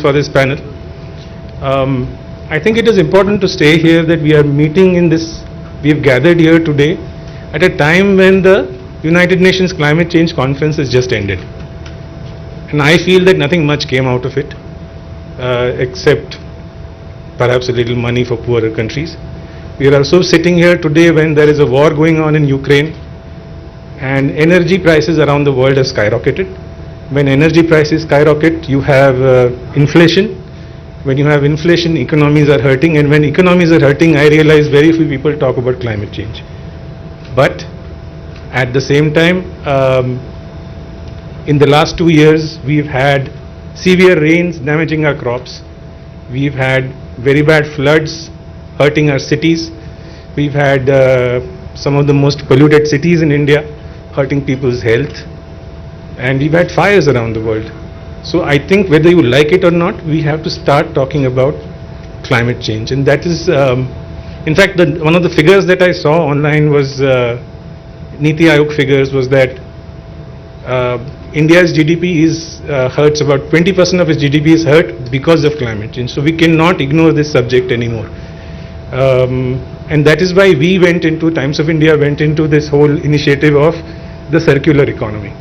for this panel. I think it is important to stay here that we are meeting in this, we have gathered here today at a time when the United Nations Climate Change Conference has just ended. And I feel that nothing much came out of it, except perhaps a little money for poorer countries. We are also sitting here today when there is a war going on in Ukraine and energy prices around the world have skyrocketed. When energy prices skyrocket, you have inflation. When you have inflation, economies are hurting, and when economies are hurting, I realize very few people talk about climate change. But at the same time, in the last 2 years, we've had severe rains damaging our crops. We've had very bad floods hurting our cities. We've had some of the most polluted cities in India hurting people's health. And we've had fires around the world. So I think whether you like it or not, we have to start talking about climate change. And that is, in fact, one of the figures that I saw online was, Niti Aayog figures was that India's GDP hurts, about 20% of its GDP is hurt because of climate change. So we cannot ignore this subject anymore. And that is why we went into, Times of India went into this whole initiative of the circular economy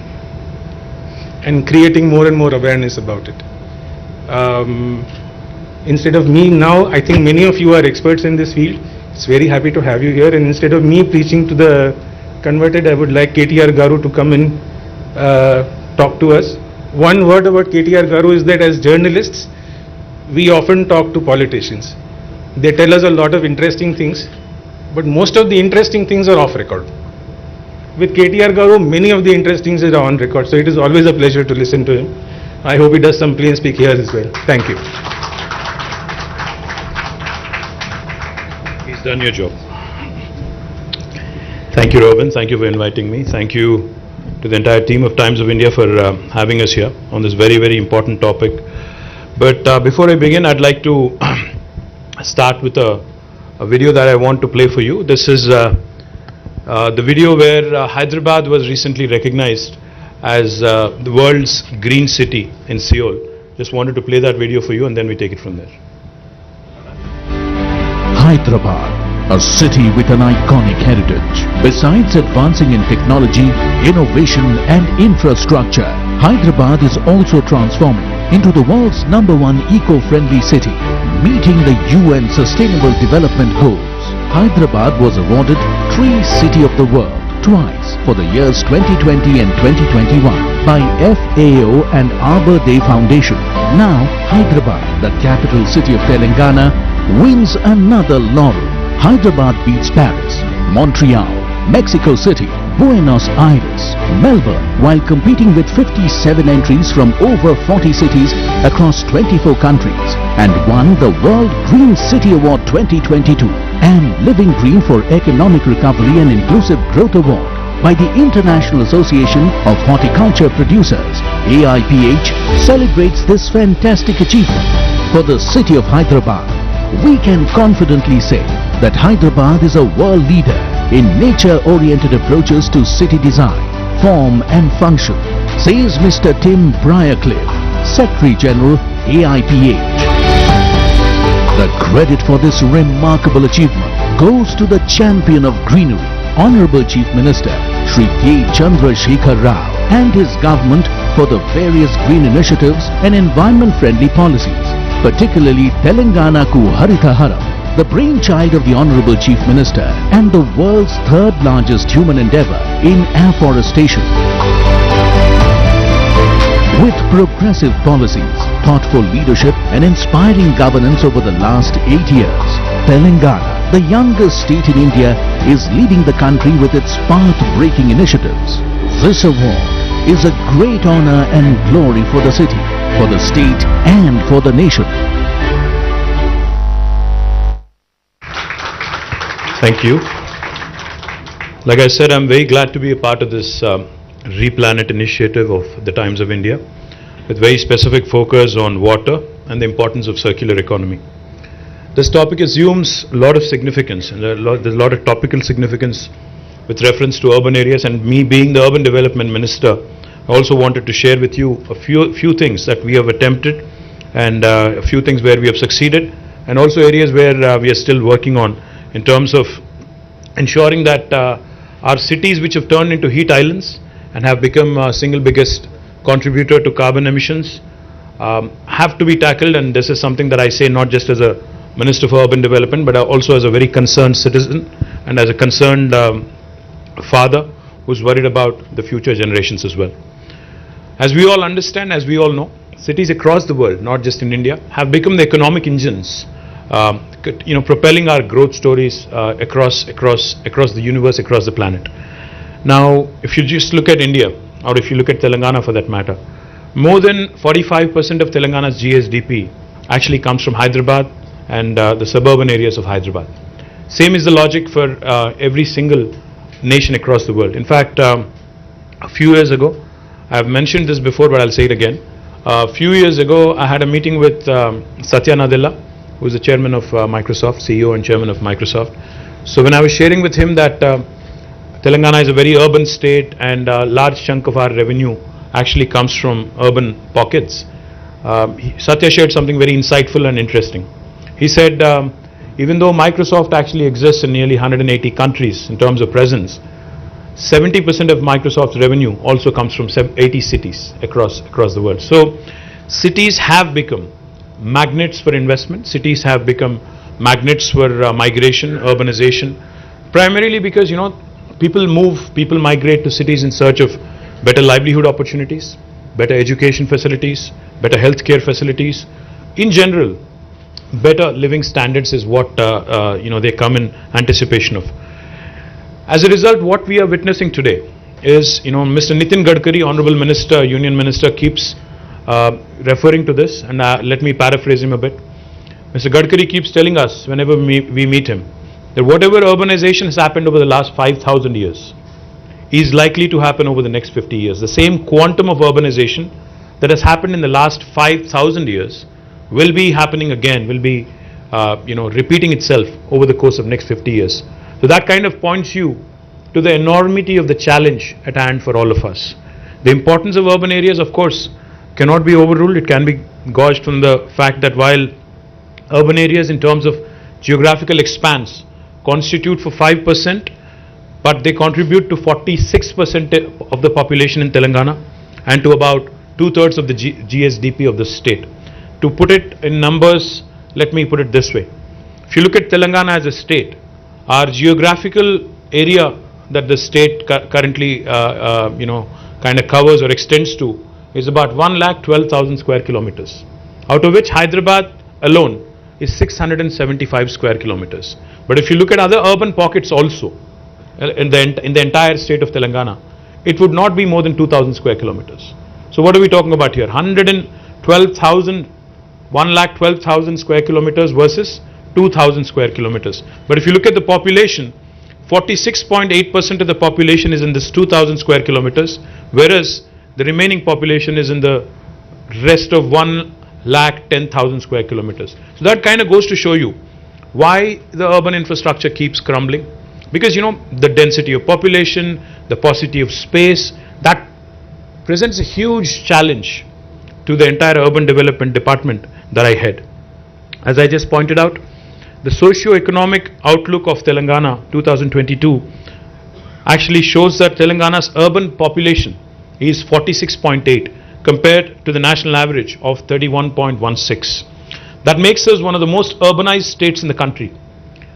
and creating more and more awareness about it. Instead of me now, I think many of you are experts in this field. It's very happy to have you here, and instead of me preaching to the converted, I would like KTR Garu to come and talk to us. One word about KTR Garu is that as journalists, we often talk to politicians. They tell us a lot of interesting things, but most of the interesting things are off record. With KTR Garu, many of the interesting things are on record, so it is always a pleasure to listen to him. I hope he does some plain speak here as well. Thank you. He's done your job. Thank you, Robin. Thank you for inviting me. Thank you to the entire team of Times of India for having us here on this very, very important topic. But before I begin, I'd like to start with a video that I want to play for you. This is the video where Hyderabad was recently recognized as the world's green city in Seoul. Just wanted to play that video for you and then we take it from there. Hyderabad, a city with an iconic heritage. Besides advancing in technology, innovation and infrastructure, Hyderabad is also transforming into the world's #1 eco-friendly city, meeting the UN Sustainable Development Goals. Hyderabad was awarded Tree City of the World twice for the years 2020 and 2021 by FAO and Arbor Day Foundation. Now, Hyderabad, the capital city of Telangana, wins another laurel. Hyderabad beats Paris, Montreal, Mexico City, Buenos Aires, Melbourne, while competing with 57 entries from over 40 cities across 24 countries, and won the World Green City Award 2022 and Living Green for Economic Recovery and Inclusive Growth Award by the International Association of Horticulture Producers. AIPH celebrates this fantastic achievement. For the city of Hyderabad, we can confidently say that Hyderabad is a world leader in nature-oriented approaches to city design, form and function, says Mr. Tim Briarcliffe, Secretary General, AIPH. The credit for this remarkable achievement goes to the champion of greenery, Honorable Chief Minister Shri K. Chandrasekhar Rao and his government for the various green initiatives and environment-friendly policies, particularly Telangana Ku Haritha Haram, the brainchild of the Honorable Chief Minister and the world's third largest human endeavor in afforestation. With progressive policies, thoughtful leadership and inspiring governance over the last 8 years, Telangana, the youngest state in India, is leading the country with its path-breaking initiatives. This award is a great honor and glory for the city, for the state and for the nation. Thank you. Like I said, I'm very glad to be a part of this Replanet initiative of the Times of India with very specific focus on water and the importance of circular economy. This topic assumes a lot of significance and there's a lot of topical significance with reference to urban areas, and me being the Urban Development Minister, I also wanted to share with you a few things that we have attempted and a few things where we have succeeded, and also areas where we are still working on in terms of ensuring that our cities, which have turned into heat islands and have become single biggest contributor to carbon emissions, have to be tackled. And this is something that I say not just as a Minister for Urban Development, but also as a very concerned citizen and as a concerned father who's worried about the future generations as well. As we all understand, as we all know, cities across the world, not just in India, have become the economic engines, propelling our growth stories across the universe, across the planet. Now, if you just look at India, or if you look at Telangana for that matter, more than 45% of Telangana's GSDP actually comes from Hyderabad and the suburban areas of Hyderabad. Same is the logic for every single nation across the world. In fact, a few years ago, I have mentioned this before, but I'll say it again. A few years ago, I had a meeting with Satya Nadella, who is the chairman of Microsoft, CEO and chairman of Microsoft. So when I was sharing with him that Telangana is a very urban state and a large chunk of our revenue actually comes from urban pockets, Satya shared something very insightful and interesting. He said, even though Microsoft actually exists in nearly 180 countries in terms of presence, 70% of Microsoft's revenue also comes from 80 cities across the world. So cities have become magnets for investment. Cities have become magnets for migration, urbanization, primarily because, people migrate to cities in search of better livelihood opportunities, better education facilities, better healthcare facilities. In general, better living standards is what they come in anticipation of. As a result, what we are witnessing today is, Mr. Nitin Gadkari, Honorable Minister, Union Minister, keeps referring to this, and let me paraphrase him a bit. Mr. Gadkari keeps telling us whenever we meet him that whatever urbanization has happened over the last 5,000 years is likely to happen over the next 50 years. The same quantum of urbanization that has happened in the last 5,000 years will be happening again, will be repeating itself over the course of next 50 years. So that kind of points you to the enormity of the challenge at hand for all of us. The importance of urban areas, of course, cannot be overruled. It can be gauged from the fact that while urban areas in terms of geographical expanse constitute for 5%, but they contribute to 46% of the population in Telangana and to about 2/3 of the GSDP of the state. To put it in numbers, let me put it this way. If you look at Telangana as a state, our geographical area that the state currently kind of covers or extends to is about 1,12,000 square kilometers, out of which Hyderabad alone is 675 square kilometers. But if you look at other urban pockets also in the entire state of Telangana, it would not be more than 2,000 square kilometers. So what are we talking about here? 1,12,000 square kilometers versus 2,000 square kilometers. But if you look at the population, 46.8% of the population is in this 2,000 square kilometers, whereas the remaining population is in the rest of 1,10,000 square kilometers. So that kind of goes to show you why the urban infrastructure keeps crumbling. Because the density of population, the paucity of space, that presents a huge challenge to the entire urban development department that I head. As I just pointed out, the socio-economic outlook of Telangana 2022 actually shows that Telangana's urban population is 46.8 compared to the national average of 31.16. That makes us one of the most urbanized states in the country.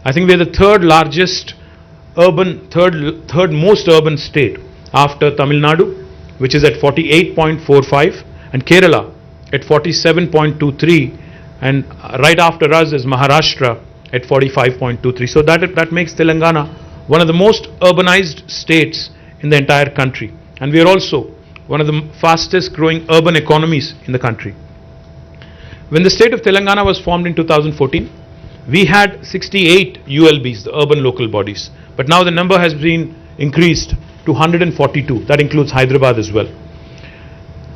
I think we are the third most urban state after Tamil Nadu, which is at 48.45, and Kerala at 47.23, and right after us is Maharashtra at 45.23. So that makes Telangana one of the most urbanized states in the entire country, and we are also one of the fastest growing urban economies in the country. When the state of Telangana was formed in 2014, we had 68 ULBs, the urban local bodies, but now the number has been increased to 142. That includes Hyderabad as well.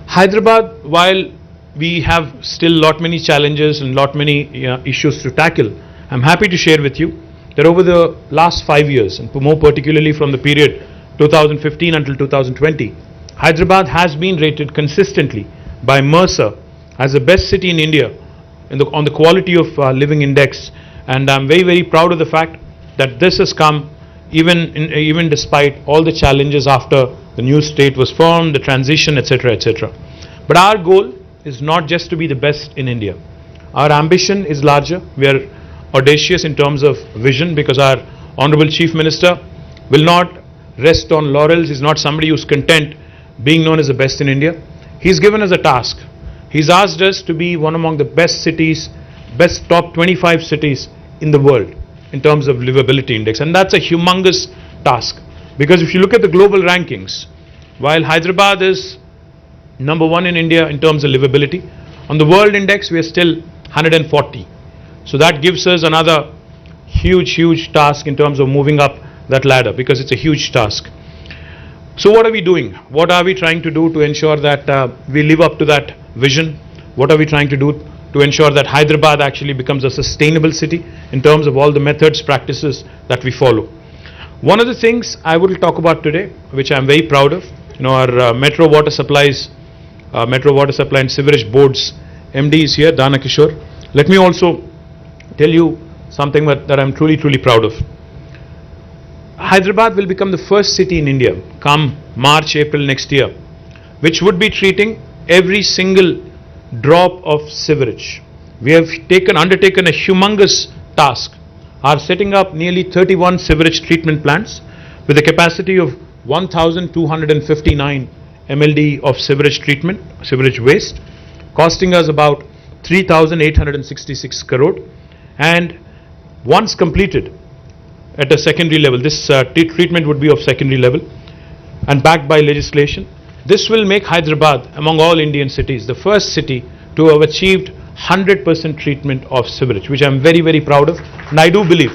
Hyderabad, while we have still lot many challenges and lot many issues to tackle, I'm happy to share with you that over the last 5 years, and more particularly from the period 2015 until 2020, Hyderabad has been rated consistently by Mercer as the best city in India on the quality of living index, and I'm very, very proud of the fact that this has come even despite all the challenges after the new state was formed, the transition, etc., etc. But our goal is not just to be the best in India. Our ambition is larger. We are audacious in terms of vision, because our Honorable Chief Minister will not rest on laurels. He's not somebody who's content being known as the best in India. He's given us a task. He's asked us to be one among the best cities, best top 25 cities in the world in terms of livability index. And that's a humongous task, because if you look at the global rankings, while Hyderabad is number 1 in India in terms of livability, on the world index we are still 140. So that gives us another huge task in terms of moving up that ladder, because it's a huge task. So what are we doing? What are we trying to do to ensure that we live up to that vision? What are we trying to do to ensure that Hyderabad actually becomes a sustainable city in terms of all the methods, practices that we follow? One of the things I will talk about today, which I'm very proud of, our Metro Water Supply and Sewerage Board's MD is here, Dana Kishore. Let me also tell you something that I'm truly proud of. Hyderabad will become the first city in India come March, April next year, which would be treating every single drop of sewerage. We have undertaken a humongous task, are setting up nearly 31 sewerage treatment plants with a capacity of 1,259 MLD of sewerage waste, costing us about 3,866 crore. And once completed at a secondary level, this treatment would be of secondary level and backed by legislation. This will make Hyderabad, among all Indian cities, the first city to have achieved 100% treatment of sewerage, which I'm very proud of. And I do believe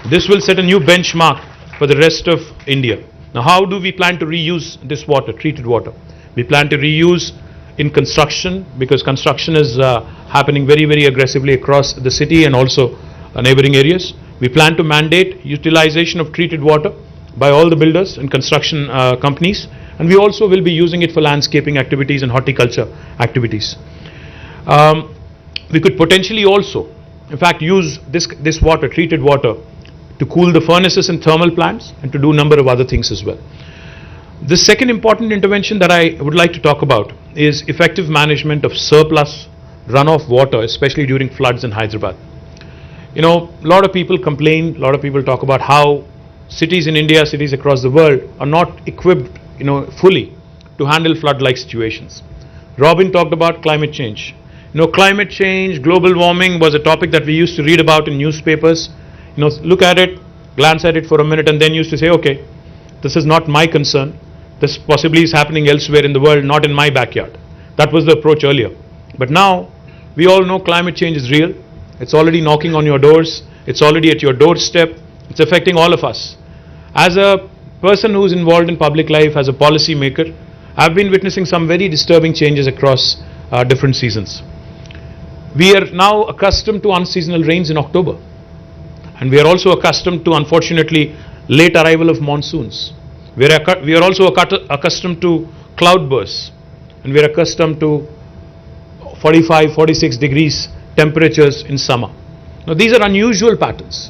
this will set a new benchmark for the rest of India. Now, how do we plan to reuse this water, treated water? We plan to reuse in construction, because construction is happening very aggressively across the city and also neighboring areas. We plan to mandate utilization of treated water by all the builders and construction companies, and we also will be using it for landscaping activities and horticulture activities. We could potentially also, in fact, use this water, treated water, to cool the furnaces and thermal plants and to do a number of other things as well. The second important intervention that I would like to talk about is effective management of surplus runoff water, especially during floods in Hyderabad. A lot of people complain, a lot of people talk about how cities in India, cities across the world are not equipped, fully to handle flood-like situations. Robin talked about climate change. Climate change, global warming was a topic that we used to read about in newspapers. Look at it, glance at it for a minute, and then used to say, okay, this is not my concern. This possibly is happening elsewhere in the world, not in my backyard. That was the approach earlier. But now, we all know climate change is real. It's already knocking on your doors. It's already at your doorstep. It's affecting all of us. As a person who's involved in public life, as a policy maker, I've been witnessing some very disturbing changes across different seasons. We are now accustomed to unseasonal rains in October. And we are also accustomed to, unfortunately, late arrival of monsoons. We are also accustomed to cloudbursts. And we are accustomed to 45, 46 degrees temperatures in summer. Now, these are unusual patterns.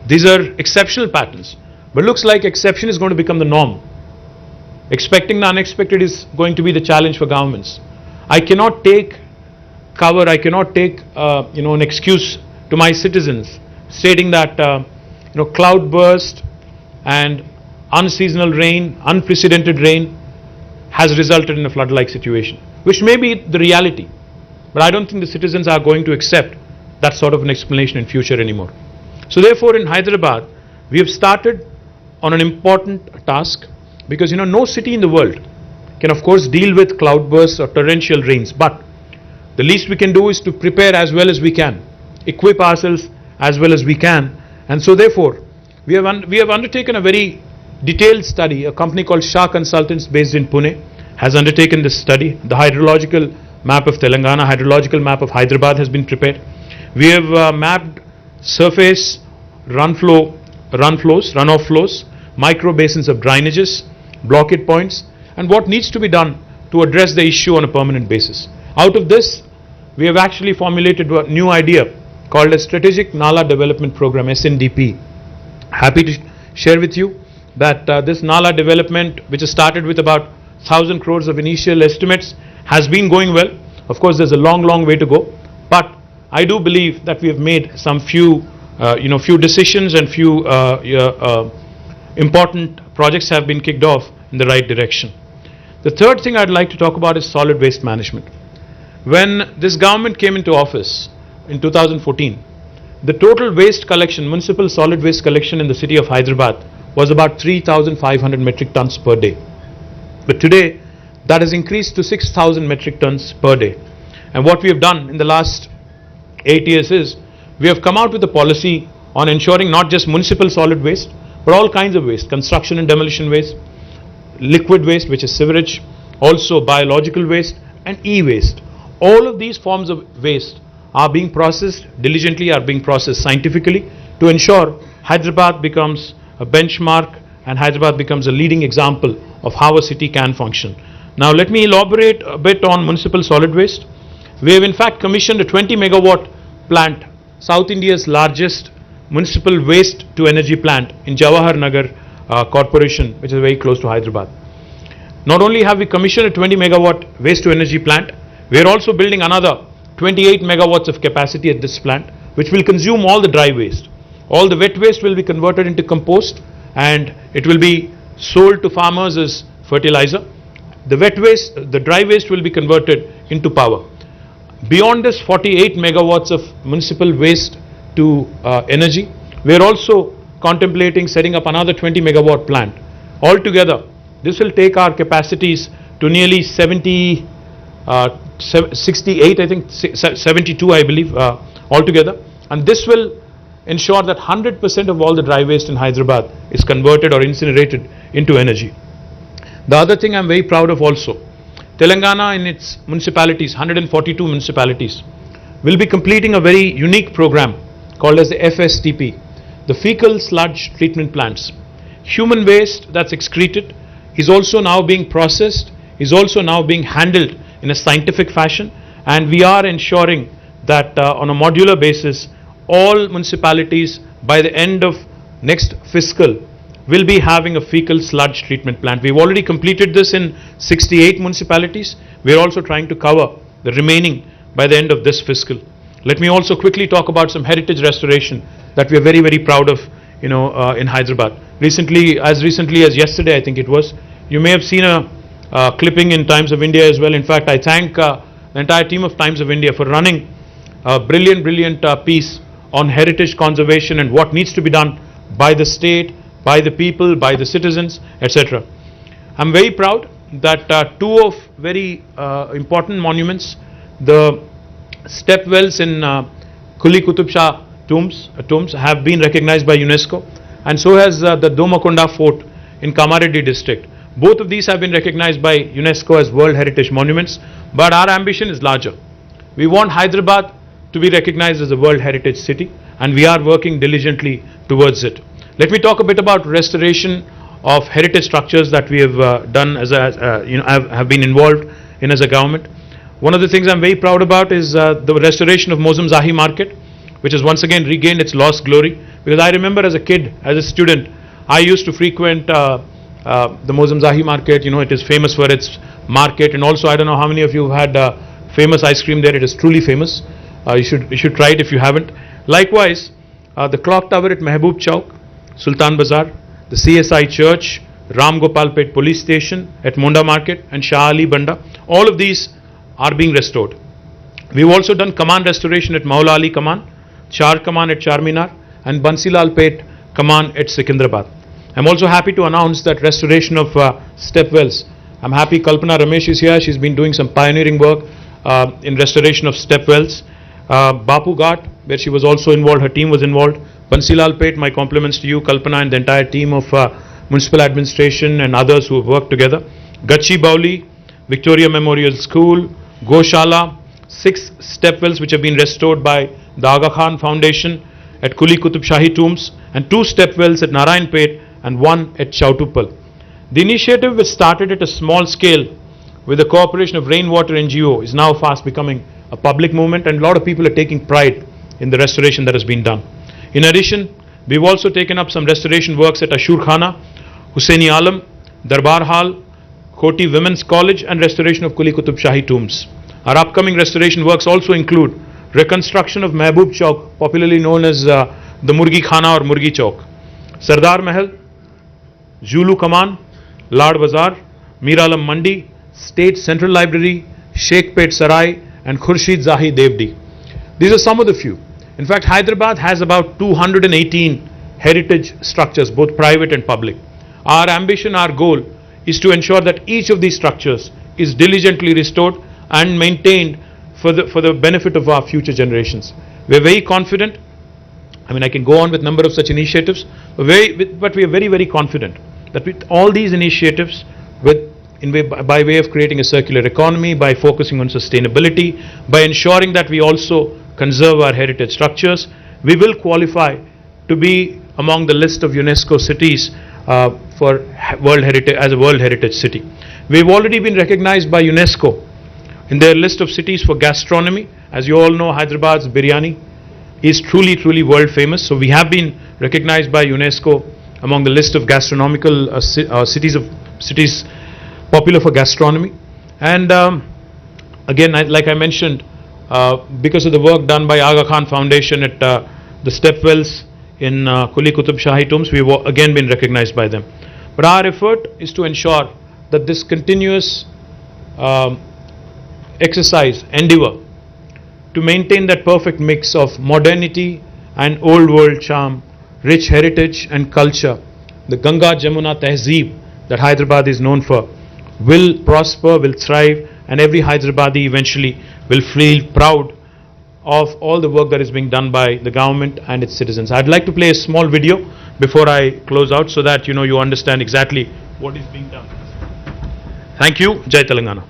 These are exceptional patterns. But looks like exception is going to become the norm. Expecting the unexpected is going to be the challenge for governments. I cannot take cover, I cannot take an excuse to my citizens stating that cloudburst and unseasonal rain, unprecedented rain has resulted in a flood-like situation, which may be the reality. But I don't think the citizens are going to accept that sort of an explanation in future anymore. So therefore, in Hyderabad, we have started on an important task, because no city in the world can of course deal with cloudbursts or torrential rains, but the least we can do is to prepare as well as we can, equip ourselves as well as we can. And so therefore, we have undertaken a very detailed study. A company called Shah Consultants based in Pune has undertaken this study. The hydrological map of Telangana, hydrological map of Hyderabad has been prepared. We have mapped surface runoff flows, micro basins of drainages, blockade points, and what needs to be done to address the issue on a permanent basis. Out of this, we have actually formulated a new idea called a Strategic Nala Development Program, SNDP. Happy to share with you that this Nala development, which has started with about 1,000 crores of initial estimates, has been going well. Of course, there's a long way to go, but I do believe that we have made some few decisions, and few important projects have been kicked off in the right direction. The third thing I'd like to talk about is solid waste management. When this government came into office in 2014, the total waste collection, municipal solid waste collection in the city of Hyderabad was about 3,500 metric tons per day. But today, that has increased to 6,000 metric tons per day. And what we have done in the last 8 years is, we have come out with a policy on ensuring not just municipal solid waste, but all kinds of waste, construction and demolition waste, liquid waste, which is sewerage, also biological waste and e-waste. All of these forms of waste are being processed diligently, are being processed scientifically to ensure Hyderabad becomes a benchmark and Hyderabad becomes a leading example of how a city can function. Now let me elaborate a bit on municipal solid waste. We have in fact commissioned a 20 megawatt plant, South India's largest municipal waste to energy plant in Jawahar Nagar Corporation, which is very close to Hyderabad. Not only have we commissioned a 20 megawatt waste to energy plant, we are also building another 28 megawatts of capacity at this plant, which will consume all the dry waste. All the wet waste will be converted into compost and it will be sold to farmers as fertilizer. The wet waste, the dry waste will be converted into power. Beyond this 48 megawatts of municipal waste to energy, we are also contemplating setting up another 20 megawatt plant. Altogether, this will take our capacities to nearly 68, I think 72, I believe, altogether. And this will ensure that 100% of all the dry waste in Hyderabad is converted or incinerated into energy. The other thing I'm very proud of also, Telangana in its municipalities, 142 municipalities, will be completing a very unique program called as the FSTP, the fecal sludge treatment plants. Human waste that's excreted is also now being processed, is also now being handled in a scientific fashion, and we are ensuring that on a modular basis, all municipalities by the end of next fiscal will be having a fecal sludge treatment plant. We've already completed this in 68 municipalities. We're also trying to cover the remaining by the end of this fiscal. Let me also quickly talk about some heritage restoration that we are very proud of, in Hyderabad. Recently as yesterday, I think it was, you may have seen a clipping in Times of India as well. In fact, I thank the entire team of Times of India for running a brilliant piece on heritage conservation and what needs to be done by the state, by the people, by the citizens, etc. I'm very proud that two of very important monuments, the step wells in Kuli Qutub Shah tombs have been recognized by UNESCO, and so has the Domakonda Fort in Kamareddy district. Both of these have been recognized by UNESCO as World Heritage Monuments, but our ambition is larger. We want Hyderabad to be recognized as a World Heritage City, and we are working diligently towards it. Let me talk a bit about restoration of heritage structures that we have done as have been involved in as a government. One of the things I'm very proud about is the restoration of Mozam Zahi Market, which has once again regained its lost glory. Because I remember as a kid, as a student, I used to frequent the Mozam Zahi Market. It is famous for its market, and also I don't know how many of you have had famous ice cream there. It is truly famous. You should try it if you haven't. Likewise, the clock tower at Mehboob Chowk, Sultan Bazaar, the CSI Church, Ram Gopal Pet Police Station at Monda Market, and Shah Ali Banda. All of these are being restored. We've also done Kaman restoration at Maula Ali Kaman, Char Kaman at Charminar, and Bansilal Pet Kaman at Secunderabad. I'm also happy to announce that restoration of step wells. I'm happy Kalpana Ramesh is here. She's been doing some pioneering work in restoration of step wells. Bapu Ghat, where she was also involved, her team was involved. Bansilal Pet, my compliments to you, Kalpana, and the entire team of municipal administration and others who have worked together. Gachi Bauli, Victoria Memorial School, Goshala, 6 step wells which have been restored by the Aga Khan Foundation at Kuli Qutub Shahi Tombs, and 2 step wells at Narayan Pet and 1 at Chautupal. The initiative, which started at a small scale with the cooperation of Rainwater NGO, is now fast becoming a public movement, and a lot of people are taking pride in the restoration that has been done. In addition, we've also taken up some restoration works at Ashur Khana, Hussaini Alam, Darbar Hall, Koti Women's College, and restoration of Kuli Qutub Shahi tombs. Our upcoming restoration works also include reconstruction of Mehboob Chowk, popularly known as the Murgi Khana or Murgi Chowk, Sardar Mahal, Julu Kaman, Lad Bazar, Mir Alam Mandi, State Central Library, Sheikh-Pet Sarai, and Khurshid Zahi Devdi. These are some of the few. In fact, Hyderabad has about 218 heritage structures, both private and public. Our ambition, our goal is to ensure that each of these structures is diligently restored and maintained for the benefit of our future generations. We are very confident. I mean, I can go on with number of such initiatives, but we are very, very confident that with all these initiatives, by way of creating a circular economy, by focusing on sustainability, by ensuring that we also conserve our heritage structures, we will qualify to be among the list of UNESCO cities for World Heritage, as a World Heritage City. We've already been recognized by UNESCO in their list of cities for gastronomy. As you all know, Hyderabad's biryani is truly, truly world famous. So we have been recognized by UNESCO among the list of gastronomical cities popular for gastronomy. And again, like I mentioned, because of the work done by Aga Khan Foundation at the stepwells in Kuli Qutub Shahi tombs, we've again been recognized by them. But our effort is to ensure that this continuous exercise, endeavor, to maintain that perfect mix of modernity and old world charm, rich heritage and culture, the Ganga Jamuna Tehzeeb that Hyderabad is known for, will prosper, will thrive, and every Hyderabadi eventually will feel proud of all the work that is being done by the government and its citizens. I'd like to play a small video before I close out so that you understand exactly what is being done. Thank you. Jai Telangana.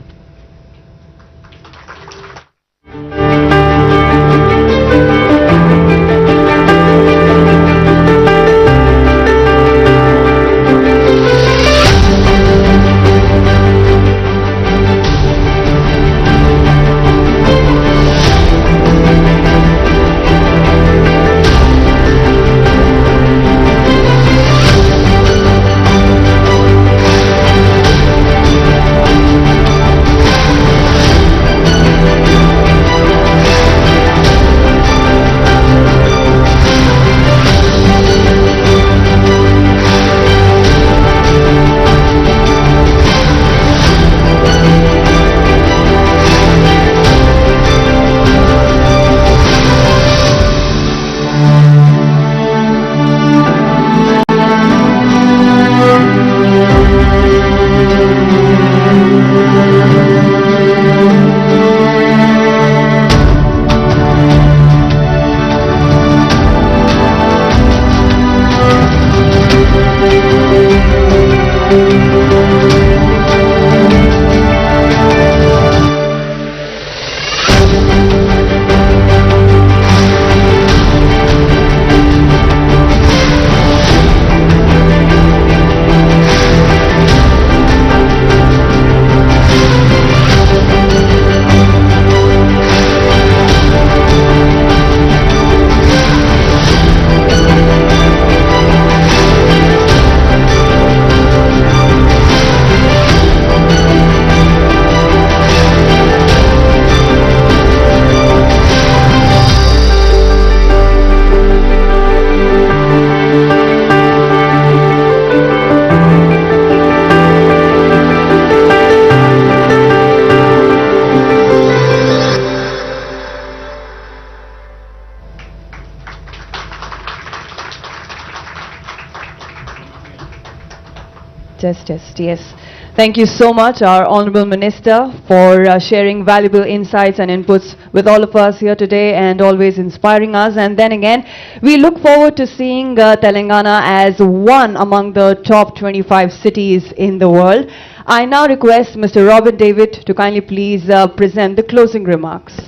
Yes. Thank you so much, our Honorable Minister, for sharing valuable insights and inputs with all of us here today and always inspiring us. And then again, we look forward to seeing Telangana as one among the top 25 cities in the world. I now request Mr. Robin David to kindly please present the closing remarks.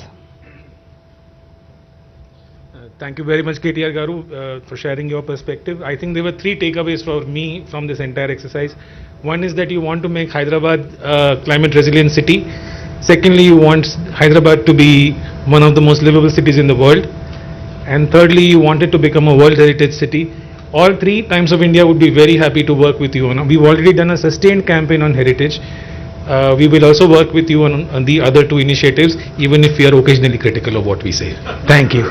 Thank you very much, KTR Garu, for sharing your perspective. I think there were three takeaways for me from this entire exercise. One is that you want to make Hyderabad a climate resilient city. Secondly, you want Hyderabad to be one of the most livable cities in the world. And thirdly, you want it to become a World Heritage City. All three, Times of India would be very happy to work with you on. We've already done a sustained campaign on heritage. We will also work with you on the other two initiatives, even if we are occasionally critical of what we say. Thank you.